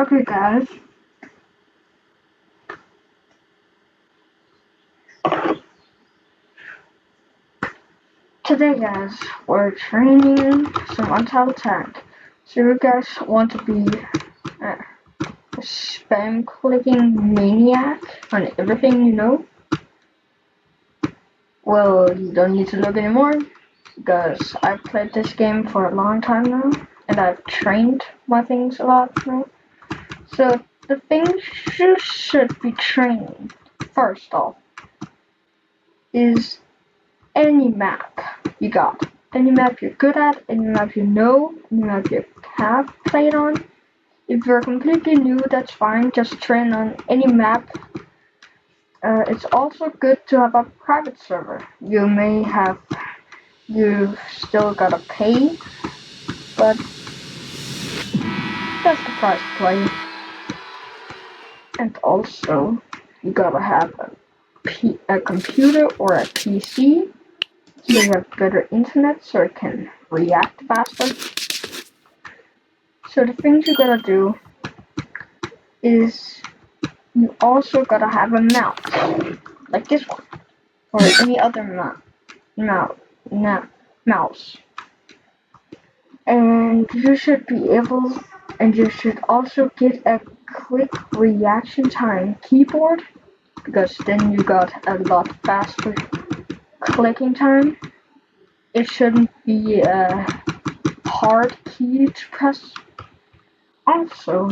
Okay, guys. Today, guys, we're training some untitled tag. So, you guys want to be a spam clicking maniac on everything you know? Well, you don't need to look anymore because I've played this game for a long time now and I've trained my things a lot now. So, the things you should be training first off is any map you got. Any map you're good at, any map you know, any map you have played on. If you're completely new, that's fine, just train on any map. It's also good to have a private server. You still gotta pay, but that's the price to play. And also, you gotta have a computer or a PC, so you have better internet so it can react faster. So the things you gotta do is you also gotta have a mouse, like this one, or any other mouse. And you should be able, and you should also get a quick reaction time keyboard, because then you got a lot faster clicking time. It shouldn't be a hard key to press. Also,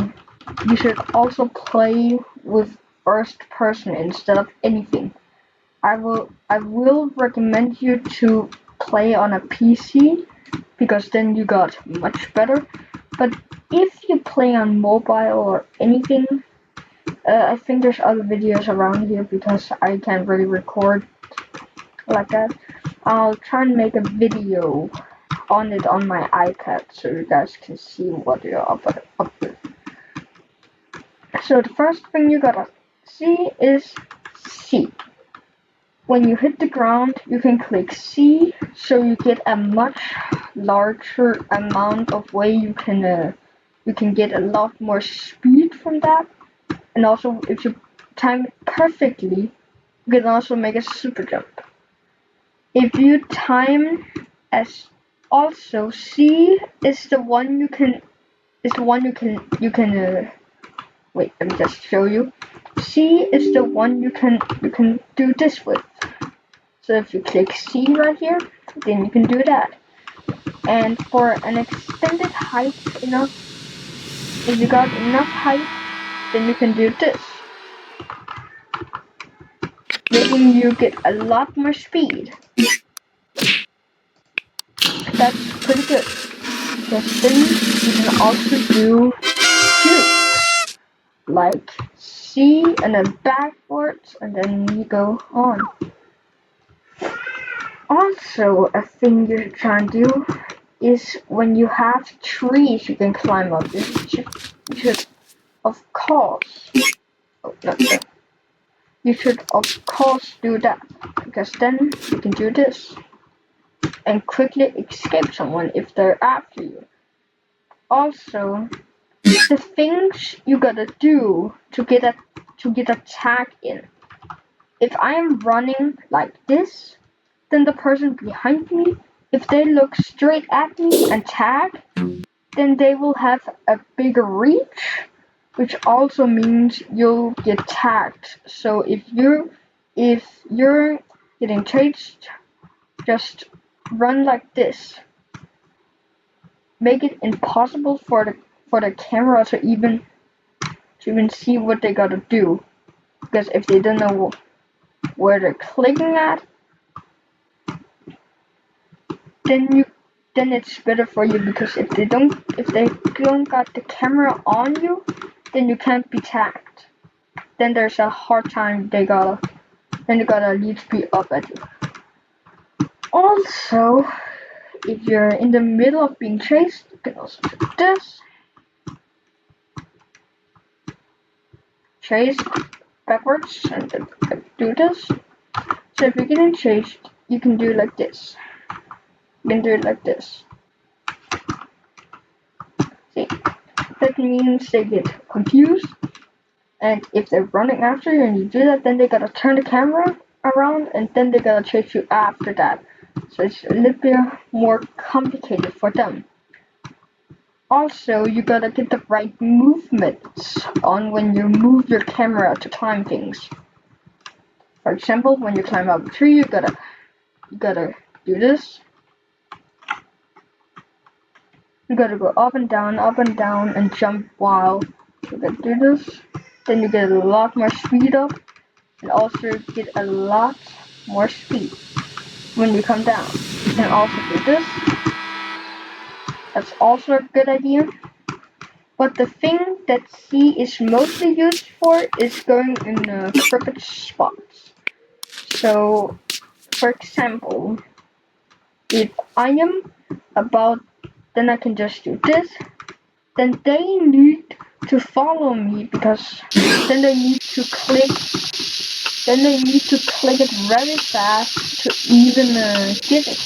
you should also play with first person instead of anything. I will recommend you to play on a PC because then you got much better. But if you play on mobile or anything, I think there's other videos around here because I can't really record like that. I'll try and make a video on it on my iPad so you guys can see what you're up with. So the first thing you gotta see is C. When you hit the ground, you can click C, so you get a much larger amount of way you can get a lot more speed from that. And also, if you time it perfectly, you can also make a super jump. If you time as also C is the one you can wait, let me just show you. C is the one you can do this with. So if you click C right here, then you can do that. And for an extended height enough, if you got enough height, then you can do this, making you get a lot more speed. That's pretty good. Because then you can also do jukes, like C and then backwards, and then you go on. Also, a thing you should try and do is when you have trees you can climb up. You should of course, you should of course do that, because then you can do this and quickly escape someone if they're after you. Also, the things you gotta do to get a tag in. If I am running like this, then the person behind me, if they look straight at me and tag, then they will have a bigger reach, which also means you'll get tagged. So if you're getting chased, just run like this. Make it impossible for the camera to even see what they gotta do. Because if they don't know where they're clicking at, then it's better for you, because if they don't got the camera on you, then you can't be tagged. Then there's a hard time they gotta lead speed up at you. Also, if you're in the middle of being chased, you can also do this. Chase backwards and then do this. So if you're getting chased, you can do it like this. You can do it like this. See, that means they get confused. And if they're running after you and you do that, then they gotta turn the camera around and then they gotta chase you after that. So it's a little bit more complicated for them. Also, you gotta get the right movements on when you move your camera to climb things. For example, when you climb up a tree, you gotta do this. You gotta go up and down, and jump while you gotta do this. Then you get a lot more speed up, and also get a lot more speed when you come down. You can also do this. That's also a good idea. But the thing that C is mostly used for is going in crooked spots. So, for example, if I am about, then I can just do this. Then they need to follow me because then they need to click. Then they need to click it very fast to even get it.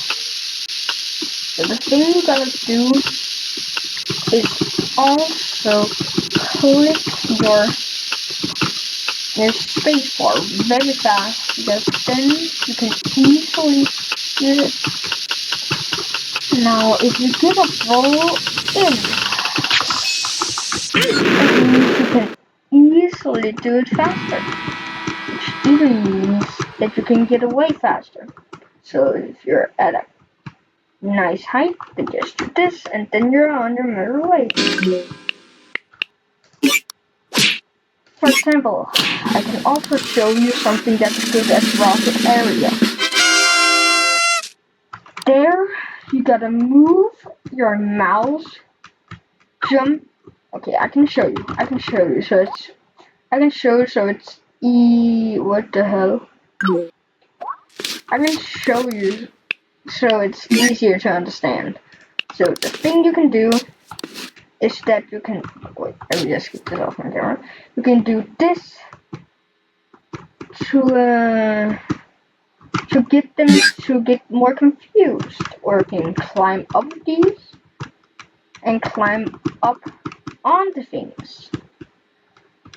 So the thing you gotta do is also click your spacebar very fast because then you can easily do it. Now, if you get a ball in, that means you can easily do it faster, which even means that you can get away faster. So if you're at a nice height, then just do this, and then you're on your merry way. For example, I can also show you something that's good at rocket area. There, you gotta move your mouse, jump. Okay, I can show you. So it's what the hell? I can show you so it's easier to understand. So the thing you can do is that you can wait. Let me just get this off my camera. You can do this to get them to get more confused, or you can climb up these and climb up on the things.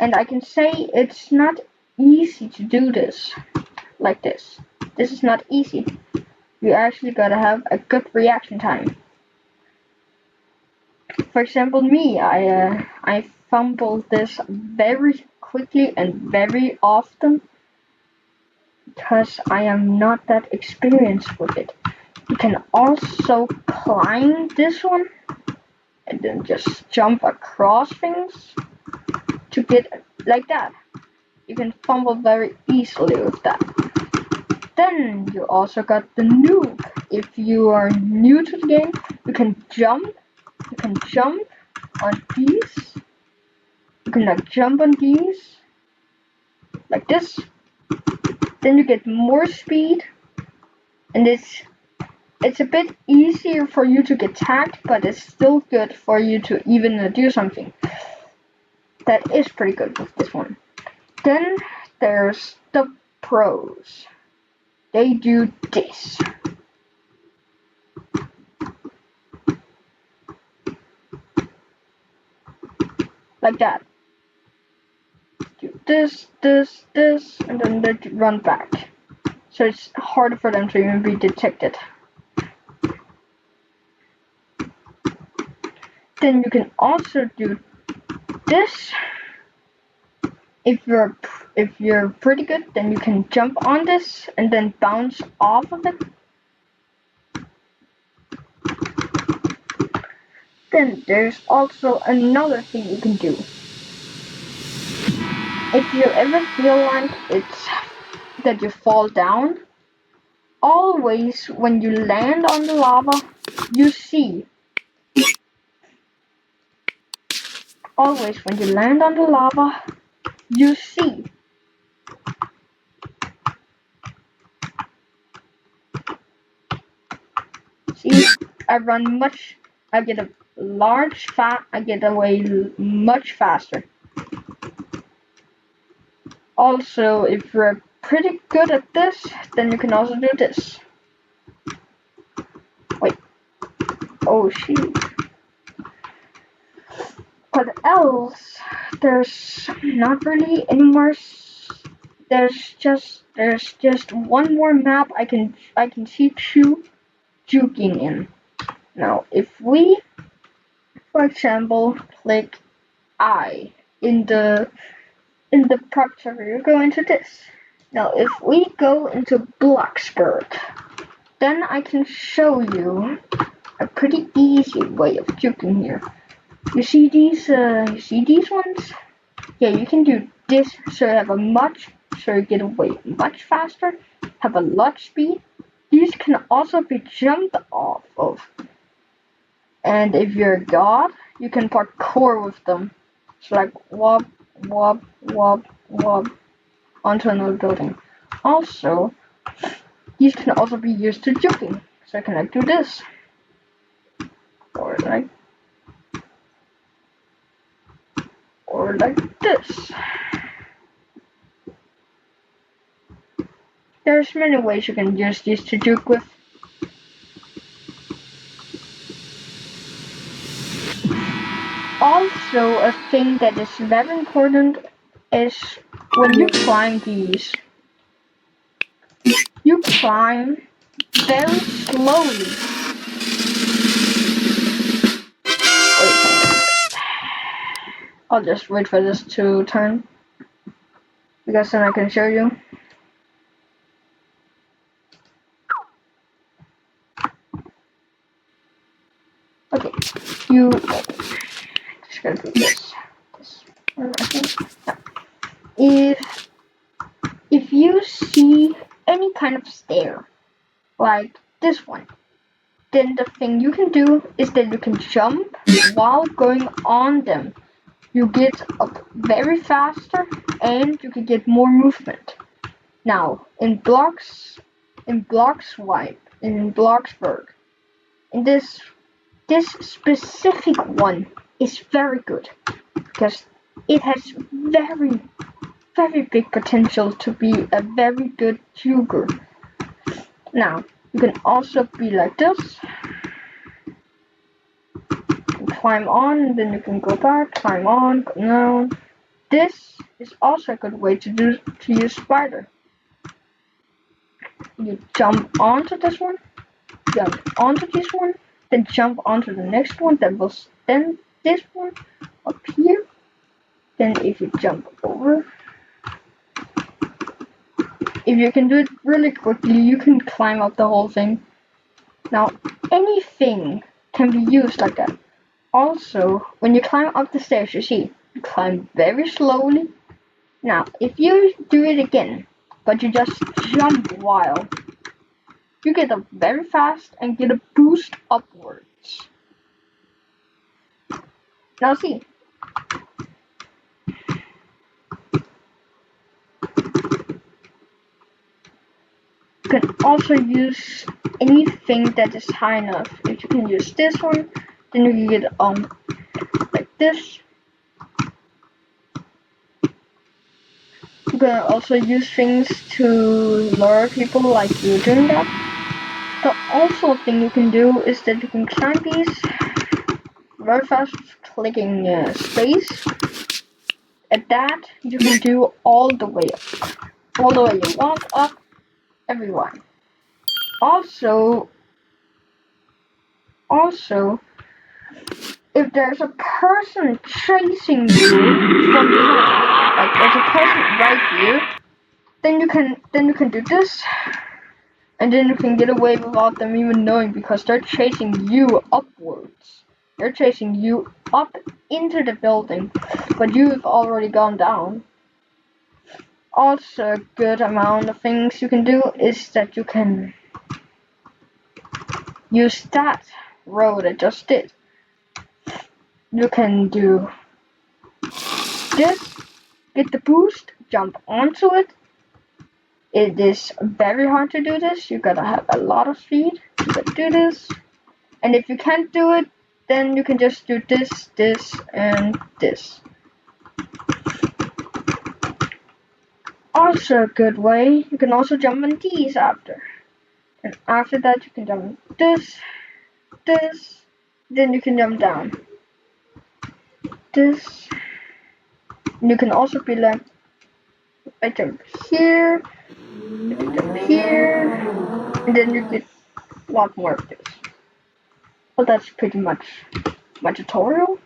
And I can say it's not easy to do this like this. This is not easy. You actually gotta have a good reaction time. For example, me, I fumble this very quickly and very often because I am not that experienced with it. You can also climb this one and then just jump across things to get like that. You can fumble very easily with that. Then you also got the noob. If you are new to the game, you can jump on these. You can like jump on these like this. Then you get more speed, and it's a bit easier for you to get tagged, but it's still good for you to even do something. That is pretty good with this one. Then there's the pros. They do this. Like that. Do this, and then they run back. So it's harder for them to even be detected. Then you can also do this. If you're pretty good, then you can jump on this and then bounce off of it. Then there's also another thing you can do. If you ever feel like it's that you fall down, always when you land on the lava, you see. Always when you land on the lava, you see. See, I get away much faster. Also, if you're pretty good at this, then you can also do this. Wait. Oh, shoot. But else, there's not really any more. There's just one more map I can see juking in. Now, if we, for example, click I in the prop server, you go into this. Now, if we go into Bloxburg, then I can show you a pretty easy way of juking here. You see these? You see these ones? Yeah, you can do this, so you get away much faster, have a lot speed. These can also be jumped off of, and if you're a god, you can parkour with them. So like wop, wop, wop, wop onto another building. Also, these can also be used to jumping. So I can like do this, or like this. There's many ways you can use these to juke with. Also, a thing that is very important is when you climb these, you climb very slowly. Wait, I'll just wait for this to turn, because then I can show you. Okay, you just gotta do this. If you see any kind of stair, like this one, then the thing you can do is that you can jump while going on them. You get up very faster and you can get more movement. Now, in Bloxburg, in this specific one is very good because it has very, very big potential to be a very good juker. Now, you can also be like this. Climb on, then you can go back, climb on, go down. This is also a good way to use spider. You jump onto this one, jump onto this one, then jump onto the next one, then this one up here. Then if you jump over, if you can do it really quickly, you can climb up the whole thing. Now, anything can be used like that. Also, when you climb up the stairs, you see, you climb very slowly. Now, if you do it again, but you just jump while, you get up very fast and get a boost upwards. Now see. You can also use anything that is high enough. If you can use this one, then you can get like this. You can also use things to lure people like you doing that. The also thing you can do is that you can climb these very fast, clicking space. At that, you can do all the way you want up everyone. Also, if there's a person chasing you from behind, like there's a person right here, then you can do this, and then you can get away without them even knowing because they're chasing you upwards. They're chasing you up into the building, but you've already gone down. Also, a good amount of things you can do is that you can use that road I just did. You can do this, get the boost, jump onto it. It is very hard to do this. You gotta have a lot of speed to do this. And if you can't do it, then you can just do this, this, and this. Also a good way, you can also jump on these after. And after that you can jump this, then you can jump down. this. And you can also be like, I jump here, I jump here, and then you get a lot more of this. Well, that's pretty much my tutorial.